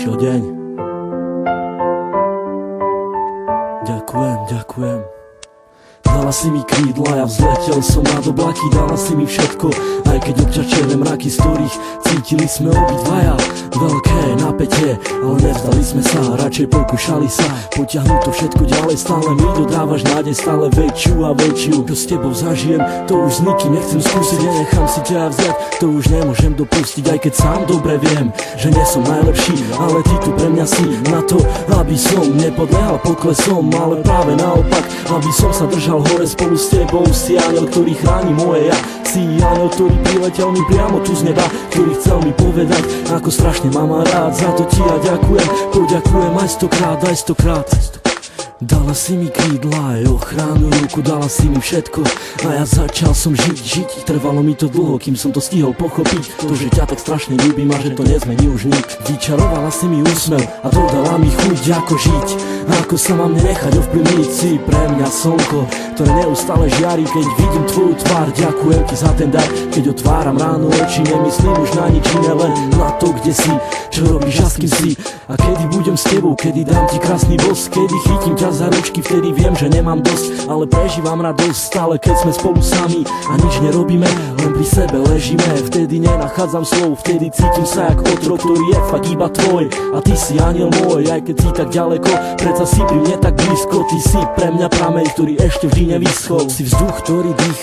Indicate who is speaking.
Speaker 1: prišiel deň. Ďakujem. Dala si mi krídla, ja vzletel som nad oblaky. Dala si mi všetko, aj keď občas černé mraky, z ktorých cítili sme obidvaja veľké napätie, ale nevzdali sme sa, radšej pokúšali sa potiahnuť to všetko ďalej. Stále mi dodávaš nádej, stále väčšiu a väčšiu. Čo s tebou zažijem, to už s nikým nechcem skúsiť. Nenechám si ťa vziať, to už nemôžem dopustiť. Aj keď sám dobre viem, že nie som najlepší, ale ty tu pre mňa si na to, aby som nepodliehal poklesom, ale práve naopak, aby som sa držal hore spolu s tebou. Si aniel, ktorý chráni moje ja. Si aniel, ktorý priletel mi priamo tu z neba, ktorý chcel mi povedať, ako strašne ma má rád. Za to ti ja ďakujem, poďakujem aj stokrát. Dala si mi krídla aj ochranu ruku, dala si mi všetko a ja začal som žiť. Trvalo mi to dlho, kým som to stihol pochopiť, to, že ťa tak strašne ľúbim a že to nezmení už nič. Vyčarovala si mi úsmev a dodala mi chuť, ako žiť a ako sa mám nenechať ovplyvniť. Si pre mňa slnko, ktoré neustále žiari, keď vidím tvoju tvár. Ďakujem ti za ten dar, keď otváram ráno oči, nemyslím už na nič iné, len na to, kde si, čo robíš a s kým si. A kedy budem s tebou, kedy dám ti krásny bosk, kedy chytím ťa za ručky, vtedy viem, že nemám dosť, ale prežívam radosť stále, keď sme spolu sami a nič nerobíme, len pri sebe ležíme. Vtedy nenachádzam slov, vtedy cítim sa jak otrok, ktorý je fakt iba tvoj. A ty si aniel môj, aj keď si tak ďaleko, predsa si pri mne tak blízko. Ty si pre mňa prameň, ktorý ešte vždy nevyschol. Si vzduch, ktorý dýcham.